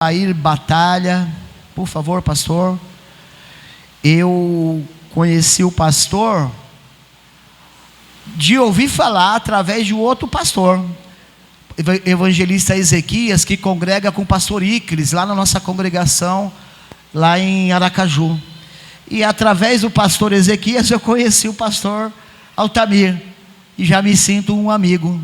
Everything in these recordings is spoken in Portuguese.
Altair Batalha, por favor, pastor. Eu conheci o pastor de ouvir falar através de outro pastor, evangelista Ezequias, que congrega com o pastor Icles, lá na nossa congregação, lá em Aracaju. E através do pastor Ezequias eu conheci o pastor Altamir, e já me sinto um amigo.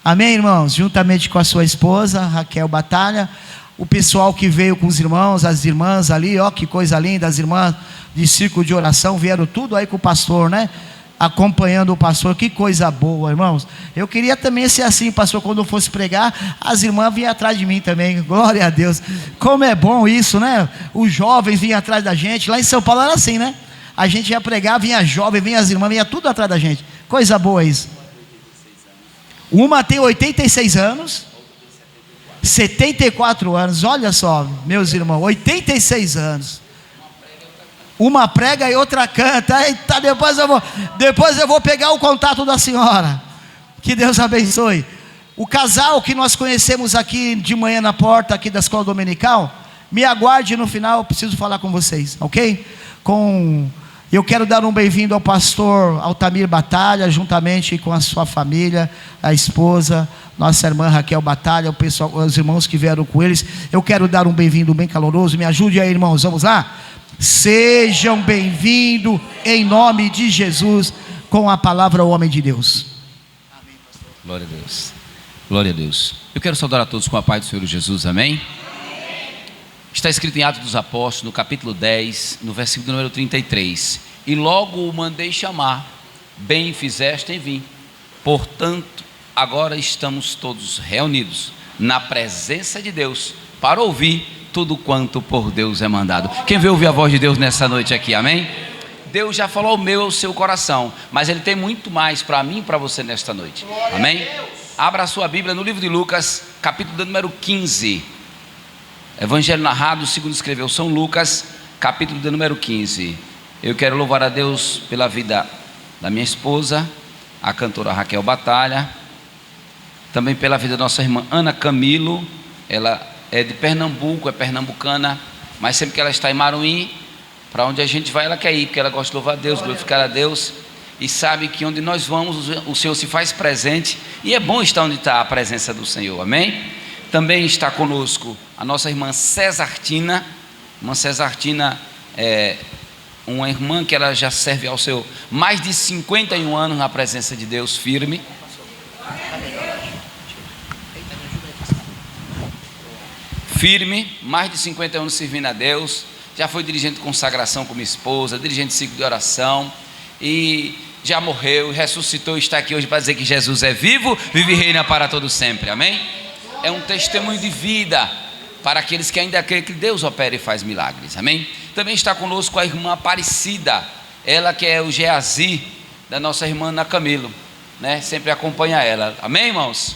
Amém, irmãos? Juntamente com a sua esposa, Raquel Batalha, o pessoal que veio com os irmãos, as irmãs ali, ó, que coisa linda, as irmãs de círculo de oração, vieram tudo aí com o pastor, né? Acompanhando o pastor, que coisa boa, irmãos. Eu queria também ser assim, pastor, quando eu fosse pregar, as irmãs vinham atrás de mim também, glória a Deus. Como é bom isso, né? Os jovens vinham atrás da gente, lá em São Paulo era assim, né? A gente ia pregar, vinha jovem, vinha as irmãs, vinha tudo atrás da gente, coisa boa isso. Uma tem 86 anos, 74 anos, olha só, meus irmãos, 86 anos. Uma prega e outra canta. Eita, depois eu vou pegar o contato da senhora. Que Deus abençoe. O casal que nós conhecemos aqui de manhã na porta aqui da escola dominical, me aguarde no final, eu preciso falar com vocês, ok? Eu quero dar um bem-vindo ao pastor Altamir Batalha, juntamente com a sua família, a esposa, nossa irmã Raquel Batalha, o pessoal, os irmãos que vieram com eles. Eu quero dar um bem-vindo bem caloroso. Me ajude aí, irmãos, vamos lá? Sejam bem-vindos em nome de Jesus, com a palavra o homem de Deus. Amém, pastor. Glória a Deus. Glória a Deus. Eu quero saudar a todos com a paz do Senhor Jesus, amém? Está escrito em Atos dos Apóstolos, no capítulo 10, no versículo número 33. E logo o mandei chamar, bem fizeste em vir. Portanto, agora estamos todos reunidos na presença de Deus, para ouvir tudo quanto por Deus é mandado. Quem veio ouvir a voz de Deus nessa noite aqui, amém? Deus já falou ao meu e ao seu coração, mas Ele tem muito mais para mim e para você nesta noite, amém? Abra a sua Bíblia no livro de Lucas, capítulo número 15. Evangelho narrado segundo escreveu São Lucas, capítulo de número 15. Eu quero louvar a Deus pela vida da minha esposa, a cantora Raquel Batalha, também pela vida da nossa irmã Ana Camilo. Ela é de Pernambuco, é pernambucana, mas sempre que ela está em Maruim, para onde a gente vai ela quer ir, porque ela gosta de louvar a Deus, glorificar a Deus, e sabe que onde nós vamos o Senhor se faz presente, e é bom estar onde está a presença do Senhor, amém? Também está conosco a nossa irmã Cesartina. Irmã Cesartina é uma irmã que ela já serve ao Senhor mais de 51 anos na presença de Deus, firme. Mais de 50 anos servindo a Deus. Já foi dirigente de consagração com minha esposa, dirigente de ciclo de oração, e já morreu, ressuscitou e está aqui hoje para dizer que Jesus é vivo, vive e reina para todo sempre, amém? É um testemunho de vida para aqueles que ainda creem que Deus opera e faz milagres, amém? Também está conosco a irmã Aparecida, ela que é o Geazi da nossa irmã Ana Camilo, né? Sempre acompanha ela, amém, irmãos?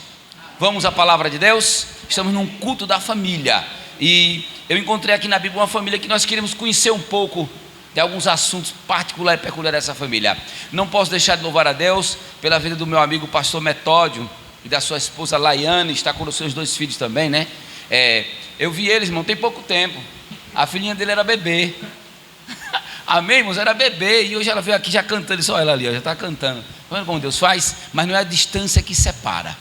Vamos à palavra de Deus. Estamos num culto da família, e eu encontrei aqui na Bíblia uma família que nós queremos conhecer um pouco de alguns assuntos particulares e peculiares dessa família. Não posso deixar de louvar a Deus pela vida do meu amigo pastor Metódio e da sua esposa Laiane. Está com os seus dois filhos também, né? Eu vi eles, irmão, tem pouco tempo. A filhinha dele era bebê. Amém, irmãos? Era bebê, e hoje ela veio aqui já cantando. Só ela ali, ó, já está cantando. Está vendo como Deus faz? Mas não é a distância que separa.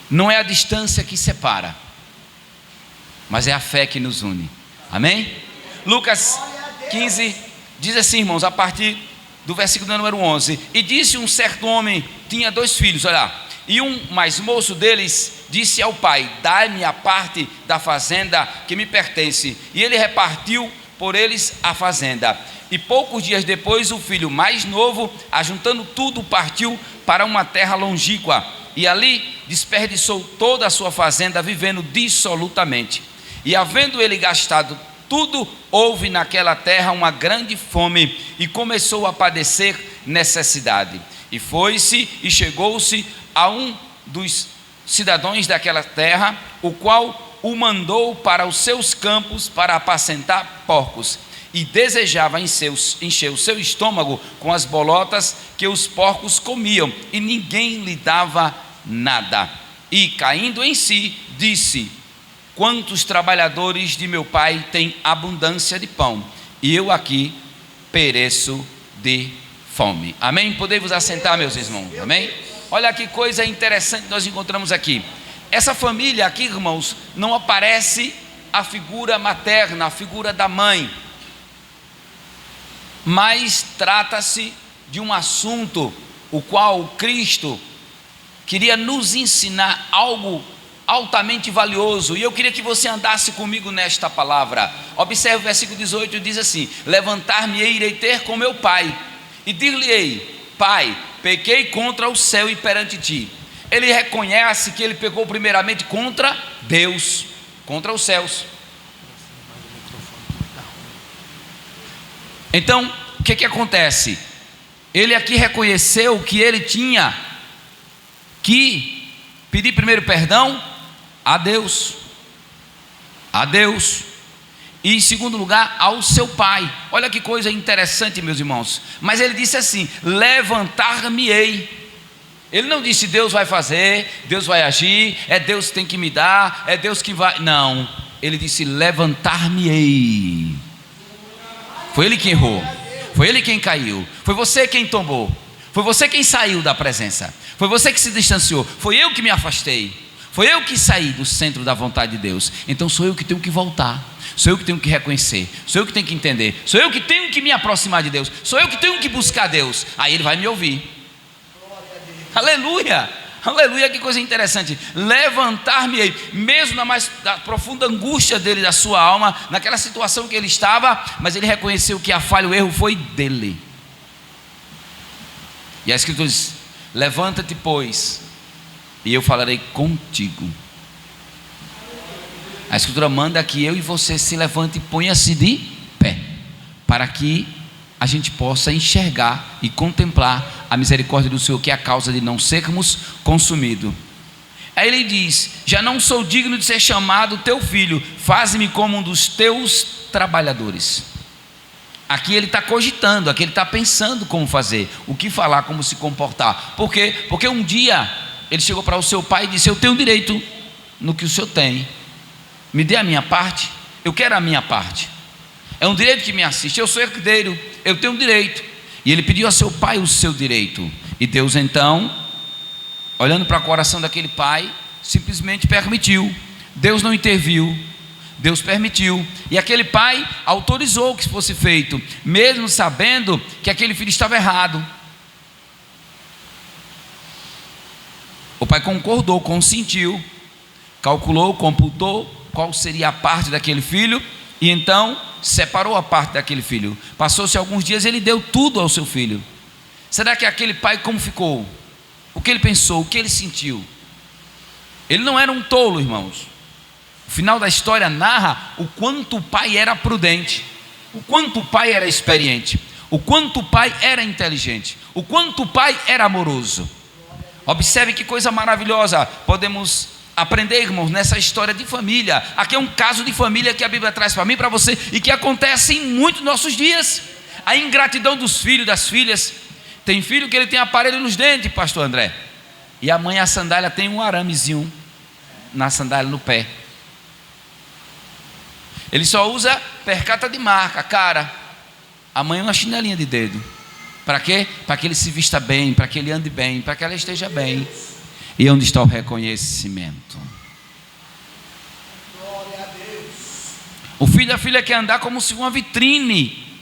Não é a distância que separa, mas é a fé que nos une, amém? Lucas 15 diz assim, irmãos, a partir do versículo número 11: E disse um certo homem, tinha dois filhos, olha lá, e um mais moço deles disse ao pai: Dai-me a parte da fazenda que me pertence. E ele repartiu por eles a fazenda. E poucos dias depois o filho mais novo, ajuntando tudo, partiu para uma terra longínqua, e ali desperdiçou toda a sua fazenda, vivendo dissolutamente. E havendo ele gastado tudo, houve naquela terra uma grande fome, e começou a padecer necessidade. E foi-se e chegou-se a um dos cidadãos daquela terra, o qual o mandou para os seus campos para apacentar porcos. E desejava encher o seu estômago com as bolotas que os porcos comiam, e ninguém lhe dava nada. E caindo em si, disse: quantos trabalhadores de meu pai têm abundância de pão, e eu aqui pereço de fome. Amém? Podemos assentar, meus irmãos. Amém? Olha que coisa interessante nós encontramos aqui. Essa família aqui, irmãos, não aparece a figura materna, a figura da mãe, mas trata-se de um assunto o qual Cristo queria nos ensinar algo altamente valioso, e eu queria que você andasse comigo nesta palavra. Observe o versículo 18, diz assim: levantar-me-ei, irei ter com meu pai, e dir-lhe-ei: pai, pequei contra o céu e perante ti. Ele reconhece que ele pecou primeiramente contra Deus, contra os céus. Então, o que acontece? Ele aqui reconheceu que ele tinha que pedir primeiro perdão a Deus, e em segundo lugar ao seu pai. Olha que coisa interessante, meus irmãos. Mas ele disse assim: levantar-me-ei. Ele não disse Deus vai fazer, Deus vai agir, é Deus que tem que me dar, é Deus que vai. Não, ele disse levantar-me-ei. Foi ele quem errou, foi ele quem caiu, foi você quem tombou, foi você quem saiu da presença, foi você que se distanciou, foi eu que me afastei, foi eu que saí do centro da vontade de Deus. Então sou eu que tenho que voltar, sou eu que tenho que reconhecer, sou eu que tenho que entender, sou eu que tenho que me aproximar de Deus, sou eu que tenho que buscar Deus. Aí ele vai me ouvir. Aleluia, aleluia, que coisa interessante. Levantar-me-ei, mesmo na mais profunda angústia dele, da sua alma, naquela situação que ele estava, mas ele reconheceu que a falha, o erro foi dele. E a Escritura diz: levanta-te, pois, e eu falarei contigo. A Escritura manda que eu e você se levante e ponha-se de pé, para que a gente possa enxergar e contemplar a misericórdia do Senhor, que é a causa de não sermos consumidos. Aí ele diz: já não sou digno de ser chamado teu filho, faz-me como um dos teus trabalhadores. Aqui ele está cogitando, aqui ele está pensando como fazer, o que falar, como se comportar. Por quê? Porque um dia ele chegou para o seu pai e disse: eu tenho direito no que o senhor tem, me dê a minha parte, eu quero a minha parte. É um direito que me assiste, eu sou herdeiro, eu tenho direito. E ele pediu a seu pai o seu direito. E Deus então, olhando para o coração daquele pai, simplesmente permitiu. Deus não interviu, Deus permitiu. E aquele pai autorizou que fosse feito, mesmo sabendo que aquele filho estava errado. O pai concordou, consentiu, calculou, computou qual seria a parte daquele filho, e então separou a parte daquele filho. Passou-se alguns dias, ele deu tudo ao seu filho. Será que aquele pai como ficou? O que ele pensou? O que ele sentiu? Ele não era um tolo, irmãos. O final da história narra o quanto o pai era prudente, o quanto o pai era experiente, o quanto o pai era inteligente, o quanto o pai era amoroso. Observe que coisa maravilhosa podemos aprender, irmãos, nessa história de família. Aqui é um caso de família que a Bíblia traz para mim e para você, e que acontece em muitos nossos dias. A ingratidão dos filhos, das filhas. Tem filho que ele tem aparelho nos dentes, pastor André, e a mãe, a sandália, tem um aramezinho na sandália, no pé. Ele só usa percata de marca, cara. A mãe uma chinelinha de dedo. Para quê? Para que ele se vista bem, para que ele ande bem, para que ela esteja bem. E onde está o reconhecimento? Glória a Deus. O filho e a filha quer andar como se uma vitrine,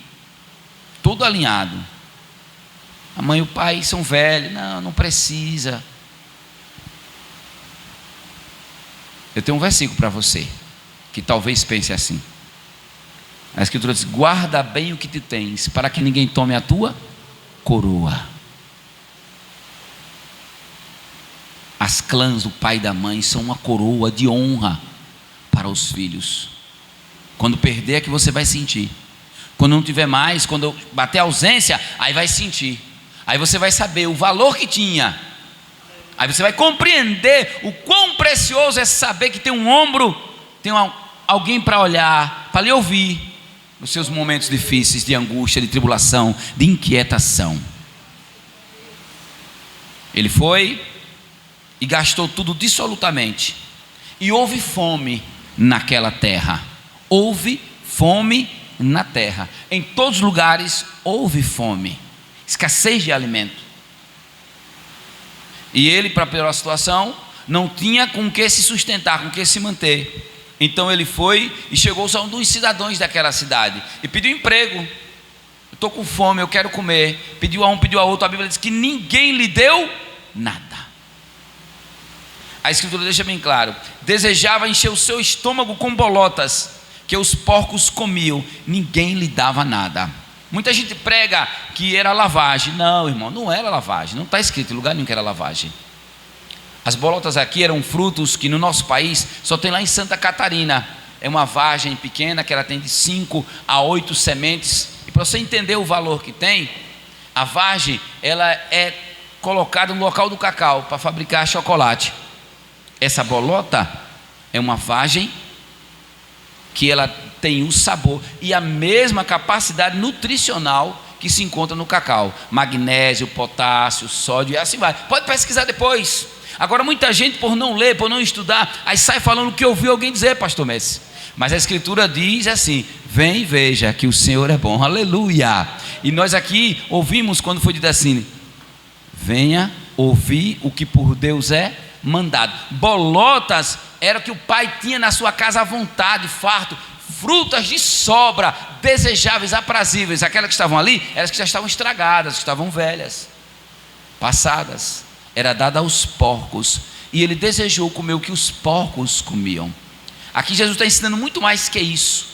todo alinhado. A mãe e o pai são velhos. Não precisa. Eu tenho um versículo para você, que talvez pense assim. A Escritura diz: guarda bem o que te tens, para que ninguém tome a tua coroa. As clãs do pai e da mãe são uma coroa de honra para os filhos. Quando perder é que você vai sentir. Quando não tiver mais, quando bater ausência, aí vai sentir. Aí você vai saber o valor que tinha. Aí você vai compreender o quão precioso é saber que tem um ombro, tem alguém para olhar, para lhe ouvir nos seus momentos difíceis, de angústia, de tribulação, de inquietação. Ele foi, e gastou tudo dissolutamente. E houve fome naquela terra. Houve fome na terra. Em todos os lugares houve fome, escassez de alimento. E ele, para piorar a situação, não tinha com que se sustentar, com que se manter. Então ele foi e chegou a um dos cidadãos daquela cidade e pediu emprego. Eu estou com fome, eu quero comer. Pediu a um, pediu a outro. A Bíblia diz que ninguém lhe deu nada. A Escritura deixa bem claro: desejava encher o seu estômago com bolotas que os porcos comiam, ninguém lhe dava nada. Muita gente prega que era lavagem. Não, irmão, não era lavagem. Não está escrito em lugar nenhum que era lavagem. As bolotas aqui eram frutos que no nosso país só tem lá em Santa Catarina. É uma vagem pequena que ela tem de 5 a 8 sementes. E para você entender o valor que tem, a vagem ela é colocada no local do cacau para fabricar chocolate. Essa bolota é uma vagem que ela tem o sabor e a mesma capacidade nutricional que se encontra no cacau: magnésio, potássio, sódio e assim vai. Pode pesquisar depois. Agora muita gente, por não ler, por não estudar, aí sai falando o que ouviu alguém dizer, pastor Messi. Mas a Escritura diz assim: vem e veja que o Senhor é bom. Aleluia. E nós aqui ouvimos quando foi dito assim: venha ouvir o que por Deus é mandado. Bolotas era o que o pai tinha na sua casa à vontade, farto, frutas de sobra, desejáveis, aprazíveis. Aquelas que estavam ali, eram as que já estavam estragadas, que estavam velhas, passadas. Era dada aos porcos, e ele desejou comer o que os porcos comiam. Aqui Jesus está ensinando muito mais que isso.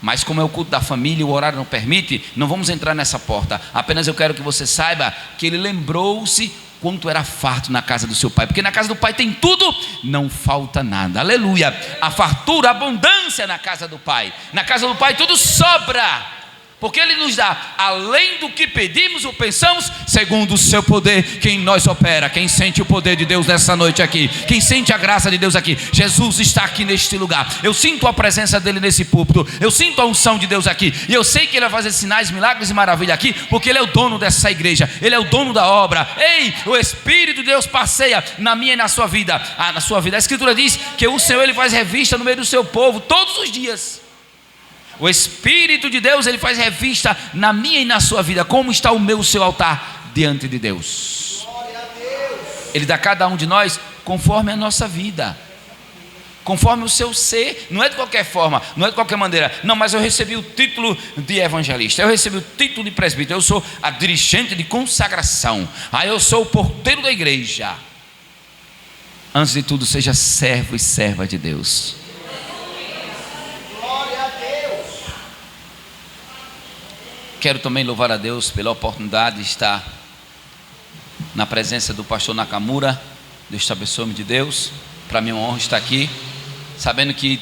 Mas como é o culto da família, o horário não permite, não vamos entrar nessa porta. Apenas eu quero que você saiba que ele lembrou-se quanto era farto na casa do seu pai, porque na casa do pai tem tudo, não falta nada. Aleluia. A fartura, a abundância na casa do pai. Na casa do pai tudo sobra, porque ele nos dá além do que pedimos ou pensamos, segundo o seu poder que em nós opera. Quem sente o poder de Deus nessa noite aqui? Quem sente a graça de Deus aqui? Jesus está aqui neste lugar. Eu sinto a presença dele nesse púlpito, eu sinto a unção de Deus aqui, e eu sei que ele vai fazer sinais, milagres e maravilhas aqui, porque ele é o dono dessa igreja, ele é o dono da obra. Ei, o Espírito de Deus passeia na minha e na sua vida. Na sua vida, a Escritura diz que o Senhor ele faz revista no meio do seu povo todos os dias. O Espírito de Deus ele faz revista na minha e na sua vida. Como está o meu, o seu altar diante de Deus? Ele dá a cada um de nós conforme a nossa vida, conforme o seu ser. Não é de qualquer forma, não é de qualquer maneira. Não, mas eu recebi o título de evangelista, eu recebi o título de presbítero, eu sou a dirigente de consagração, eu sou o porteiro da igreja. Antes de tudo, seja servo e serva de Deus. Quero também louvar a Deus pela oportunidade de estar na presença do pastor Nakamura. Deus te abençoe, de Deus. Para mim é uma honra estar aqui, sabendo que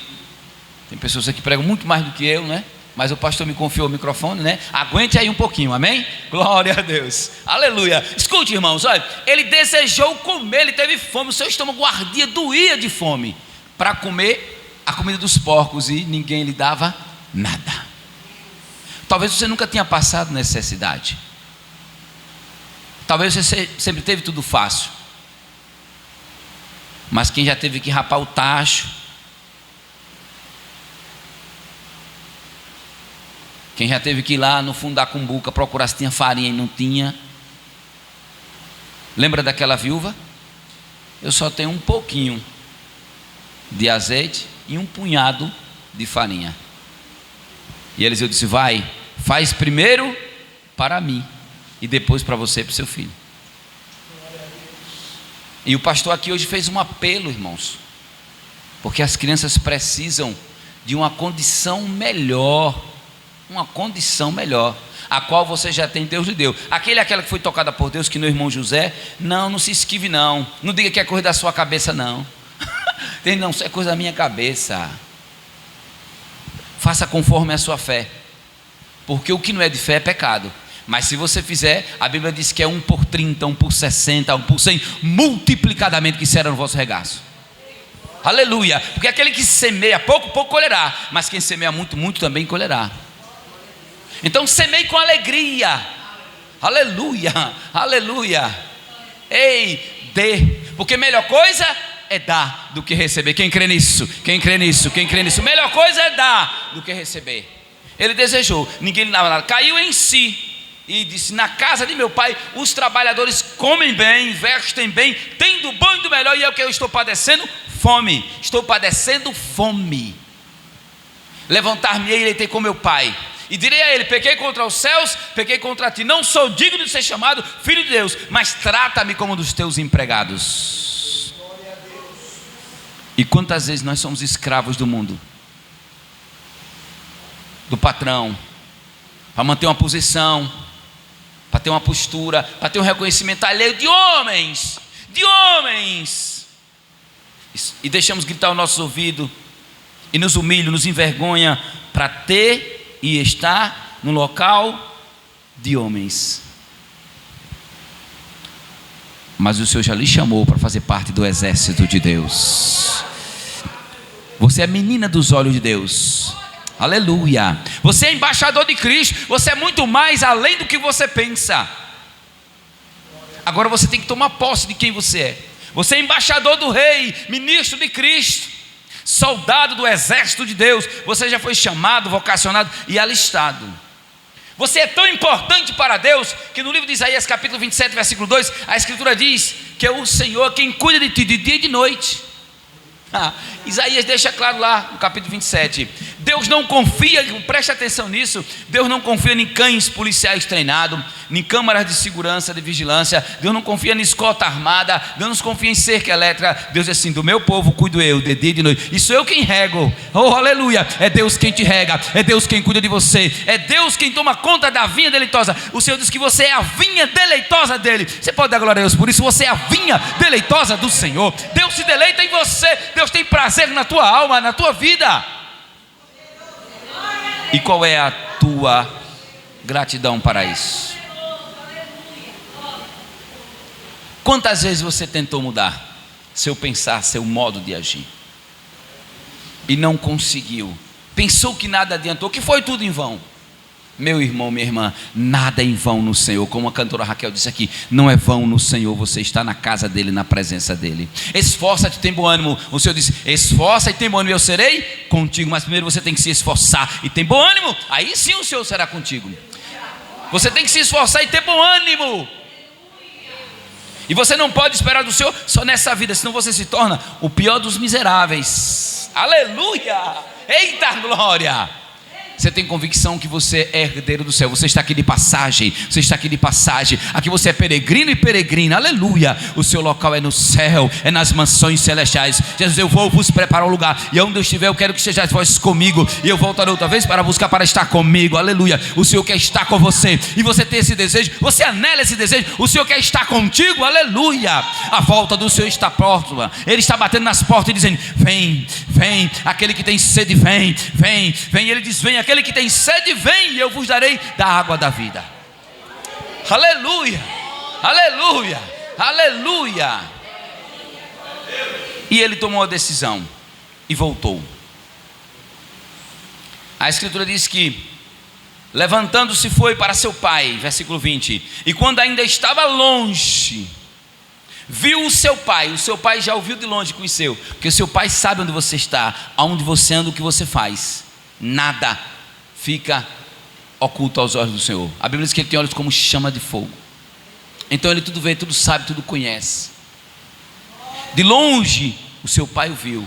tem pessoas aqui que pregam muito mais do que eu, né? Mas o pastor me confiou o microfone, né? Aguente aí um pouquinho, amém? Glória a Deus, aleluia. Escute, irmãos, olha, ele desejou comer, ele teve fome, o seu estômago ardia, doía de fome, para comer a comida dos porcos, e ninguém lhe dava nada. Talvez você nunca tenha passado necessidade, talvez você sempre teve tudo fácil, mas quem já teve que rapar o tacho, quem já teve que ir lá no fundo da cumbuca procurar se tinha farinha e não tinha. Lembra daquela viúva? Eu só tenho um pouquinho de azeite e um punhado de farinha. E Eliseu disse: vai, faz primeiro para mim e depois para você e para o seu filho. E o pastor aqui hoje fez um apelo, irmãos, porque as crianças precisam de uma condição melhor, a qual você já tem, Deus lhe deu. Aquela que foi tocada por Deus, que no irmão José, não se esquive não diga que é coisa da sua cabeça não, não, isso é coisa da minha cabeça. Faça conforme a sua fé, porque o que não é de fé é pecado. Mas se você fizer, a Bíblia diz que é 1 por 30, 1 por 60, 1 por 100, multiplicadamente que será no vosso regaço. Aleluia. Porque aquele que semeia pouco, pouco colherá, mas quem semeia muito, muito também colherá. Então semeie com alegria. Aleluia, aleluia. Ei, dê Porque melhor coisa é dar do que receber. Quem crê nisso? Quem crê nisso? Quem crê nisso? Melhor coisa é dar do que receber. Ele desejou, ninguém lhe dava nada, caiu em si e disse: na casa de meu pai os trabalhadores comem bem, vestem bem, têm do bom e do melhor, e é o que eu estou padecendo? Fome. Estou padecendo fome. Levantar-me-ei e irei com meu pai, e direi a ele: pequei contra os céus, pequei contra ti, não sou digno de ser chamado filho de Deus, mas trata-me como um dos teus empregados. E quantas vezes nós somos escravos do mundo, do patrão, para manter uma posição, para ter uma postura, para ter um reconhecimento alheio de homens, e deixamos gritar aos nossos ouvidos, e nos humilha, nos envergonha, para ter e estar no local de homens. Mas o Senhor já lhe chamou para fazer parte do exército de Deus. Você é menina dos olhos de Deus. Aleluia. Você é embaixador de Cristo. Você é muito mais além do que você pensa. Agora você tem que tomar posse de quem você é. Você é embaixador do Rei, ministro de Cristo, soldado do exército de Deus. Você já foi chamado, vocacionado e alistado. Você é tão importante para Deus que no livro de Isaías capítulo 27 versículo 2, a escritura diz que é o Senhor quem cuida de ti de dia e de noite. Isaías deixa claro lá no capítulo 27, Deus não confia, preste atenção nisso, Deus não confia em cães policiais treinados, em câmaras de segurança, de vigilância, Deus não confia em escolta armada, Deus não confia em cerca elétrica. Deus diz assim: do meu povo cuido eu, de dia e de noite, e sou eu quem rego. Oh aleluia, é Deus quem te rega, é Deus quem cuida de você, é Deus quem toma conta da vinha deleitosa. O Senhor diz que você é a vinha deleitosa dele. Você pode dar glória a Deus por isso? Você é a vinha deleitosa do Senhor. Deus se deleita em você, Deus tem prazer na tua alma, na tua vida. E qual é a tua gratidão para isso? Quantas vezes você tentou mudar seu pensar, seu modo de agir, e não conseguiu? Pensou que nada adiantou, que foi tudo em vão. Meu irmão, minha irmã, nada é em vão no Senhor. Como a cantora Raquel disse aqui, não é vão no Senhor. Você está na casa dele, na presença dele. Esforça-te, tem bom ânimo. O Senhor disse: esforça e tem bom ânimo, eu serei contigo. Mas primeiro você tem que se esforçar e tem bom ânimo, aí sim o Senhor será contigo. Você tem que se esforçar e ter bom ânimo. E você não pode esperar do Senhor só nessa vida, senão você se torna o pior dos miseráveis. Aleluia! Eita glória! Você tem convicção que você é herdeiro do céu. Você está aqui de passagem. Você está aqui de passagem. Aqui você é peregrino e peregrina. Aleluia. O seu local é no céu, é nas mansões celestiais. Jesus, eu vou vos preparar um lugar, e onde eu estiver eu quero que sejais vós comigo, e eu voltarei outra vez para buscar, para estar comigo. Aleluia. O Senhor quer estar com você, e você tem esse desejo, você anela esse desejo. O Senhor quer estar contigo. Aleluia. A volta do Senhor está próxima. Ele está batendo nas portas e dizendo: vem, vem. Aquele que tem sede, vem, vem, vem. Ele diz: vem. Aquele que tem sede, vem, e eu vos darei da água da vida. Aleluia, aleluia, aleluia. E ele tomou a decisão e voltou. A escritura diz que, levantando-se, foi para seu pai, versículo 20, e quando ainda estava longe, viu o seu pai já o viu de longe, conheceu, porque o seu pai sabe onde você está, aonde você anda, o que você faz. Nada fica oculto aos olhos do Senhor. A Bíblia diz que ele tem olhos como chama de fogo. Então ele tudo vê, tudo sabe, tudo conhece. De longe o seu pai o viu,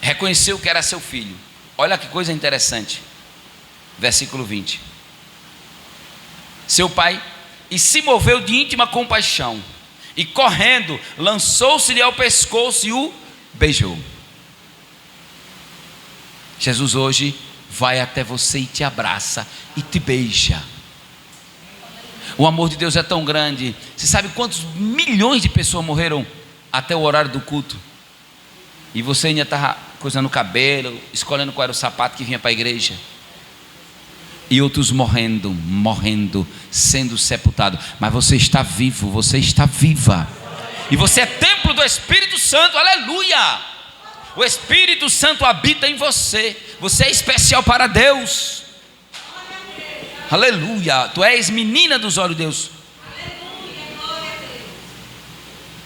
reconheceu que era seu filho. Olha que coisa interessante, versículo 20. Seu pai, e se moveu de íntima compaixão, e correndo lançou-se-lhe ao pescoço e o beijou. Jesus hoje vai até você e te abraça e te beija. O amor de Deus é tão grande. Você sabe quantos milhões de pessoas morreram até o horário do culto? E você ainda estava coisando o cabelo, escolhendo qual era o sapato que vinha para a igreja. E outros morrendo, sendo sepultados. Mas você está vivo, você está viva. E você é templo do Espírito Santo, aleluia! O Espírito Santo habita em você. Você é especial para Deus. Aleluia. Tu és menina dos olhos de Deus.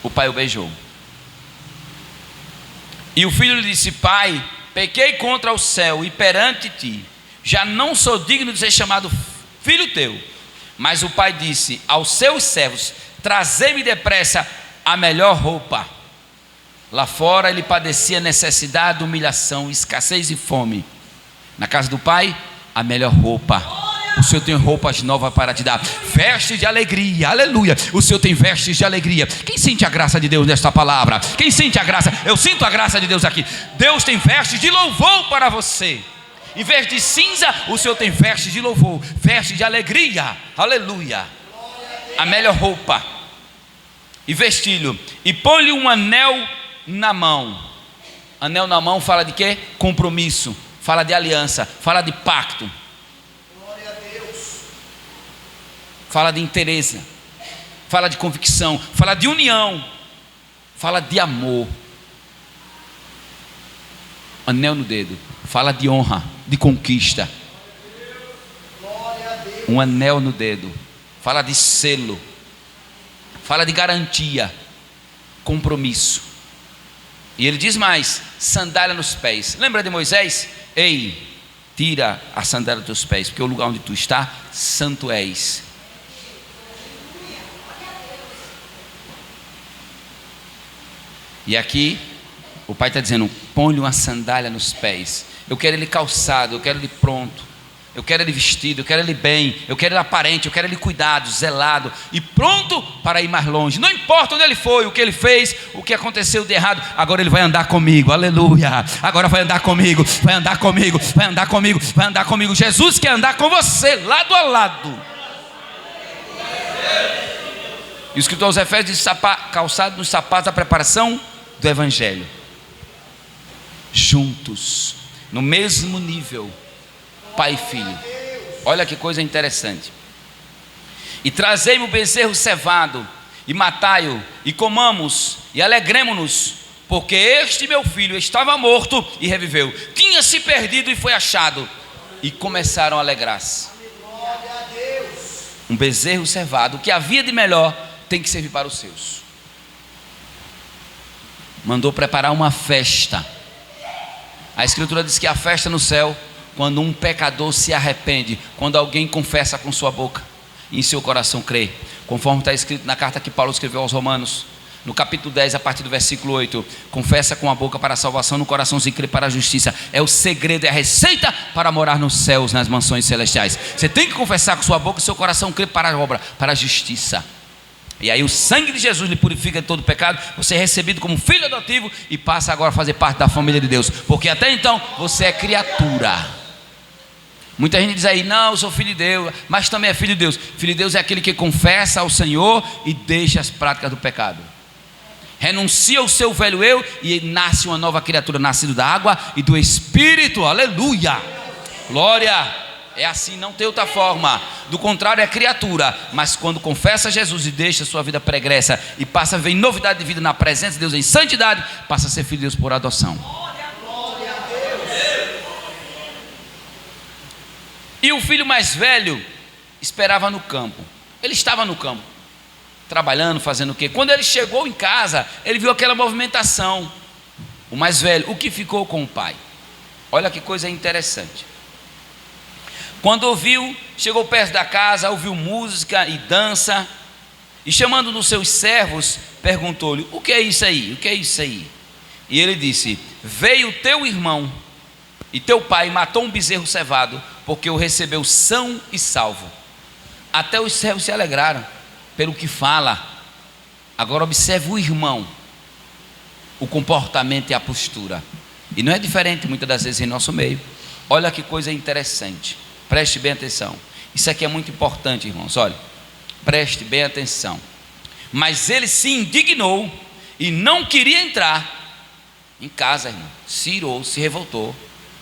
O pai o beijou. E o filho lhe disse: pai, pequei contra o céu e perante ti, já não sou digno de ser chamado filho teu. Mas o pai disse aos seus servos: trazei-me depressa a melhor roupa. Lá fora ele padecia necessidade, humilhação, escassez e fome. Na casa do pai, a melhor roupa. O Senhor tem roupas novas para te dar, vestes de alegria, aleluia. O Senhor tem vestes de alegria. Quem sente a graça de Deus nesta palavra? Quem sente a graça? Eu sinto a graça de Deus aqui. Deus tem vestes de louvor para você. Em vez de cinza, o Senhor tem vestes de louvor, vestes de alegria, aleluia. A melhor roupa e vestilho, e põe-lhe um anel na mão. Anel na mão fala de quê? Compromisso, fala de aliança, fala de pacto, fala de interesse, fala de convicção, fala de união, fala de amor. Anel no dedo fala de honra, de conquista. Um anel no dedo fala de selo, fala de garantia, compromisso. E ele diz mais: sandália nos pés. Lembra de Moisés? Ei, tira a sandália dos teus pés, porque o lugar onde tu está, santo és. E aqui o pai está dizendo: põe-lhe uma sandália nos pés. Eu quero ele calçado, eu quero ele pronto, eu quero ele vestido, eu quero ele bem, eu quero ele aparente, eu quero ele cuidado, zelado e pronto para ir mais longe. Não importa onde ele foi, o que ele fez, o que aconteceu de errado, agora ele vai andar comigo, aleluia. Agora vai andar comigo, vai andar comigo, vai andar comigo, vai andar comigo. Jesus quer andar com você, lado a lado. E o escritor aos Efésios diz: calçado nos sapatos da preparação do Evangelho, juntos, no mesmo nível, pai e filho. Olha que coisa interessante. E trazei-me o bezerro cevado, e matai-o, e comamos, e alegremo-nos, porque este meu filho estava morto e reviveu, tinha se perdido e foi achado. E começaram a alegrar-se. Um bezerro cevado, o que havia de melhor tem que servir para os seus. Mandou preparar uma festa. A Escritura diz que a festa no céu, quando um pecador se arrepende, quando alguém confessa com sua boca e em seu coração crê, conforme está escrito na carta que Paulo escreveu aos Romanos, no capítulo 10, a partir do versículo 8: confessa com a boca para a salvação, no coração se crê para a justiça. É o segredo, é a receita para morar nos céus, nas mansões celestiais. Você tem que confessar com sua boca e seu coração crê para a obra, para a justiça. E aí o sangue de Jesus lhe purifica de todo pecado. Você é recebido como filho adotivo e passa agora a fazer parte da família de Deus, porque até então você é criatura. Muita gente diz aí: não, eu sou filho de Deus, mas também é filho de Deus. Filho de Deus é aquele que confessa ao Senhor e deixa as práticas do pecado, renuncia o seu velho eu e nasce uma nova criatura, nascido da água e do Espírito, aleluia, glória. É assim, não tem outra forma. Do contrário, é criatura. Mas quando confessa Jesus e deixa a sua vida pregressa e passa a viver em novidade de vida na presença de Deus, em santidade, passa a ser filho de Deus por adoção. E o filho mais velho esperava no campo. Ele estava no campo, trabalhando, fazendo o quê? Quando ele chegou em casa, ele viu aquela movimentação. O mais velho, o que ficou com o pai? Olha que coisa interessante. Quando ouviu, chegou perto da casa, ouviu música e dança, e chamando um dos seus servos, perguntou-lhe: o que é isso aí? O que é isso aí? E ele disse: veio teu irmão e teu pai matou um bezerro cevado, porque o recebeu são e salvo. Até os servos se alegraram pelo que fala. Agora observe o irmão, o comportamento e a postura. E não é diferente muitas das vezes em nosso meio. Olha que coisa interessante. Preste bem atenção. Isso aqui é muito importante, irmãos. Olha, preste bem atenção. Mas ele se indignou e não queria entrar em casa, irmão. Se irou, se revoltou,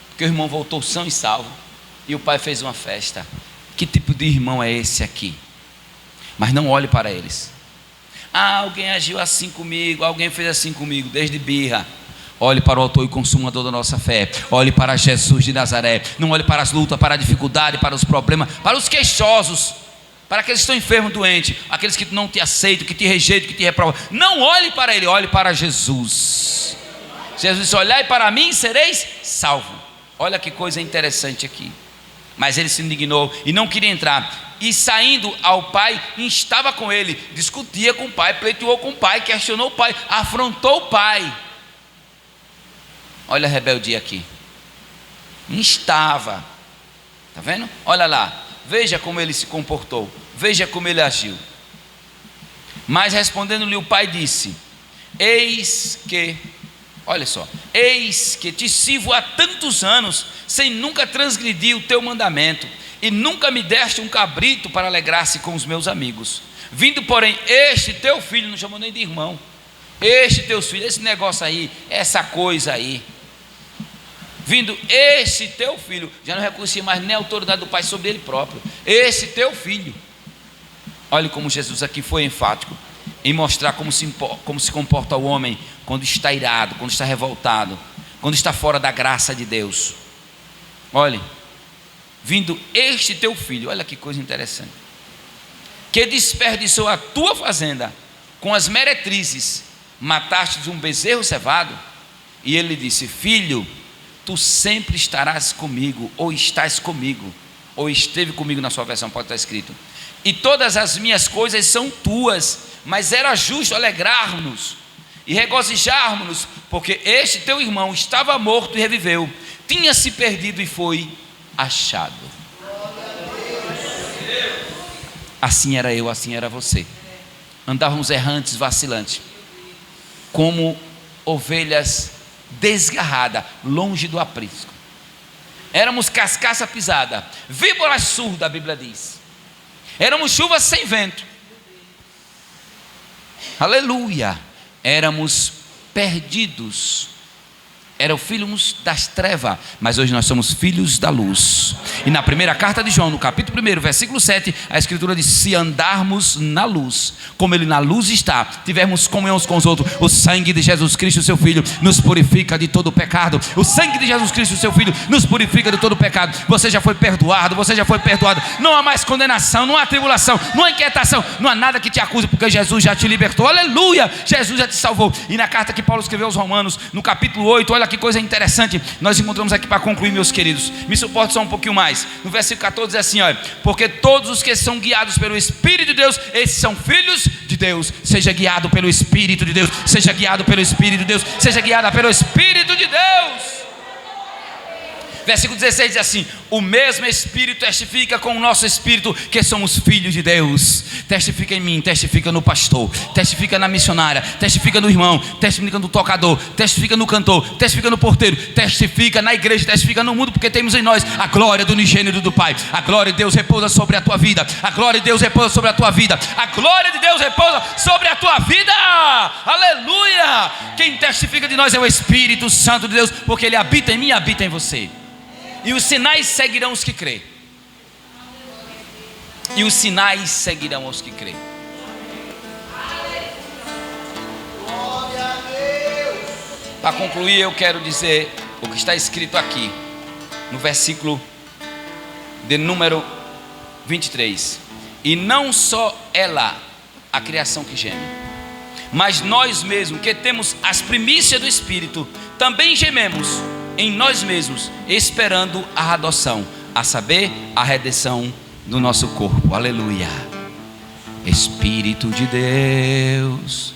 porque o irmão voltou são e salvo e o pai fez uma festa. Que tipo de irmão é esse aqui? Mas não olhe para eles. Ah, alguém agiu assim comigo, alguém fez assim comigo, desde birra. Olhe para o autor e consumador da nossa fé. Olhe para Jesus de Nazaré. Não olhe para as lutas, para a dificuldade, para os problemas, para os queixosos. para aqueles que estão enfermos, doentes, aqueles que não te aceitam, que te rejeitam, que te reprovam. Não olhe para ele, olhe para Jesus. Jesus disse: olhai para mim, sereis salvos. Olha que coisa interessante aqui. Mas ele se indignou e não queria entrar. E saindo ao pai, instava com ele, discutia com o pai, pleiteou com o pai, questionou o pai, afrontou o pai. Olha a rebeldia aqui. Instava. Está vendo? Olha lá. Veja como ele se comportou. Veja como ele agiu. Mas respondendo-lhe o pai disse: eis que, olha só, eis que te sirvo há tantos anos, sem nunca transgredir o teu mandamento, e nunca me deste um cabrito para alegrar-se com os meus amigos. Vindo, porém, este teu filho, não chamou nem de irmão, este teu filho, esse negócio aí, essa coisa aí, vindo este teu filho, já não reconhecia mais nem a autoridade do pai sobre ele próprio, esse teu filho. Olha como Jesus aqui foi enfático em mostrar como se comporta o homem quando está irado, quando está revoltado, quando está fora da graça de Deus. Olhe, vindo este teu filho, olha que coisa interessante, que desperdiçou a tua fazenda com as meretrizes, mataste um bezerro cevado. E ele lhe disse: filho, tu sempre estarás comigo, ou estás comigo, ou esteve comigo, na sua versão pode estar escrito, e todas as minhas coisas são tuas, mas era justo alegrarmos e regozijarmos-nos, porque este teu irmão estava morto e reviveu, tinha se perdido e foi achado. Assim era eu, assim era você. Andávamos errantes, vacilantes, como ovelhas desgarradas, longe do aprisco. Éramos cascaça pisada, víbora surda, a Bíblia diz. Éramos chuva sem vento. Aleluia. Éramos perdidos. Eram filhos das trevas, mas hoje nós somos filhos da luz. E na primeira carta de João, no capítulo 1, versículo 7, a escritura diz: se andarmos na luz, como ele na luz está, tivermos comunhão uns com os outros, o sangue de Jesus Cristo, seu Filho, nos purifica de todo pecado. O sangue de Jesus Cristo, seu Filho, nos purifica de todo pecado. Você já foi perdoado, você já foi perdoado. Não há mais condenação, não há tribulação, não há inquietação, não há nada que te acuse, porque Jesus já te libertou. Aleluia, Jesus já te salvou. E na carta que Paulo escreveu aos Romanos, no capítulo 8, olha que coisa interessante, nós encontramos aqui para concluir, meus queridos. Me suporte só um pouquinho mais. No versículo 14 diz assim: olha, porque todos os que são guiados pelo Espírito de Deus, esses são filhos de Deus. Seja guiado pelo Espírito de Deus, seja guiado pelo Espírito de Deus, seja guiada pelo Espírito de Deus. Versículo 16 diz assim: o mesmo Espírito testifica com o nosso Espírito que somos filhos de Deus. Testifica em mim, testifica no pastor, testifica na missionária, testifica no irmão, testifica no tocador, testifica no cantor, testifica no porteiro, testifica na igreja, testifica no mundo, porque temos em nós a glória do unigênito do Pai. A glória de Deus repousa sobre a tua vida. A glória de Deus repousa sobre a tua vida. A glória de Deus repousa sobre a tua vida. Aleluia! Quem testifica de nós é o Espírito Santo de Deus, porque Ele habita em mim e habita em você. E os sinais seguirão os que crêem. E os sinais seguirão os que crêem. Para concluir, eu quero dizer o que está escrito aqui, no versículo de número 23. E não só ela, a criação que geme, mas nós mesmos, que temos as primícias do Espírito, também gememos em nós mesmos, esperando a adoção, a saber, a redenção do nosso corpo. Aleluia. Espírito de Deus,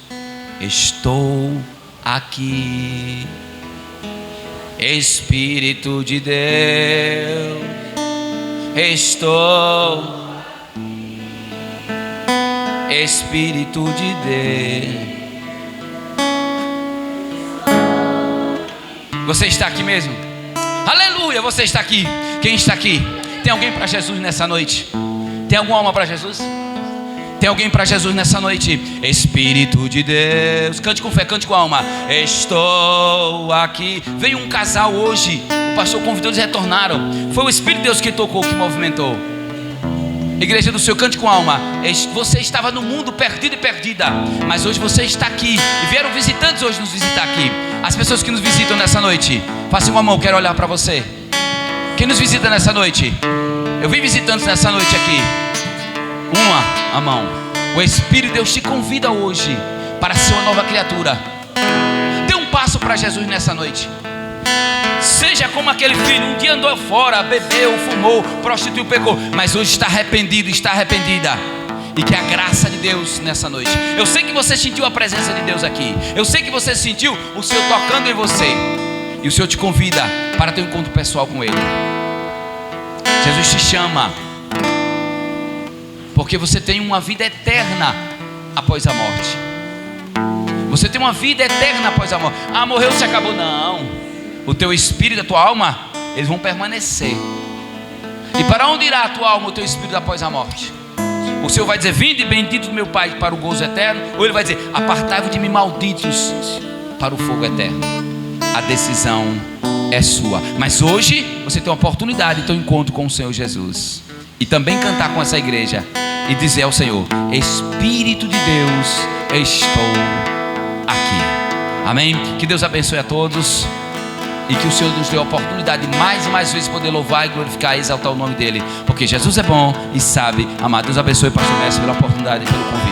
estou aqui. Espírito de Deus, estou. Espírito de Deus. Você está aqui mesmo? Aleluia, você está aqui. Quem está aqui? Tem alguém para Jesus nessa noite? Tem alguma alma para Jesus? Tem alguém para Jesus nessa noite? Espírito de Deus, cante com fé, cante com alma. Estou aqui. Veio um casal hoje, o pastor convidou, eles retornaram. Foi o Espírito de Deus que tocou, que movimentou. Igreja do Senhor, cante com alma. Você estava no mundo perdido e perdida, mas hoje você está aqui. E vieram visitantes hoje nos visitar aqui. As pessoas que nos visitam nessa noite, faça com a mão, quero olhar para você. Quem nos visita nessa noite? Eu vi visitantes nessa noite aqui. a mão. O Espírito de Deus te convida hoje para ser uma nova criatura. Dê um passo para Jesus nessa noite. Seja como aquele filho, um dia andou fora, bebeu, fumou, prostituiu, pecou, mas hoje está arrependido, está arrependida. E que a graça de Deus nessa noite. Eu sei que você sentiu a presença de Deus aqui. Eu sei que você sentiu o Senhor tocando em você. E o Senhor te convida para ter um encontro pessoal com Ele. Jesus te chama, porque você tem uma vida eterna após a morte. Você tem uma vida eterna após a morte. Ah, morreu, se acabou. Não. O teu espírito e a tua alma, eles vão permanecer. E para onde irá a tua alma, o teu espírito após a morte? O Senhor vai dizer: vinde bendito do meu Pai para o gozo eterno? Ou Ele vai dizer: apartai-vos de mim, malditos, para o fogo eterno? A decisão é sua. Mas hoje você tem a oportunidade de ter um encontro com o Senhor Jesus. E também cantar com essa igreja e dizer ao Senhor: Espírito de Deus, eu estou aqui. Amém? Que Deus abençoe a todos. E que o Senhor nos dê a oportunidade de mais e mais vezes poder louvar e glorificar e exaltar o nome dEle. Porque Jesus é bom e sabe amar. Deus abençoe, pastor Mestre, pela oportunidade e pelo convite.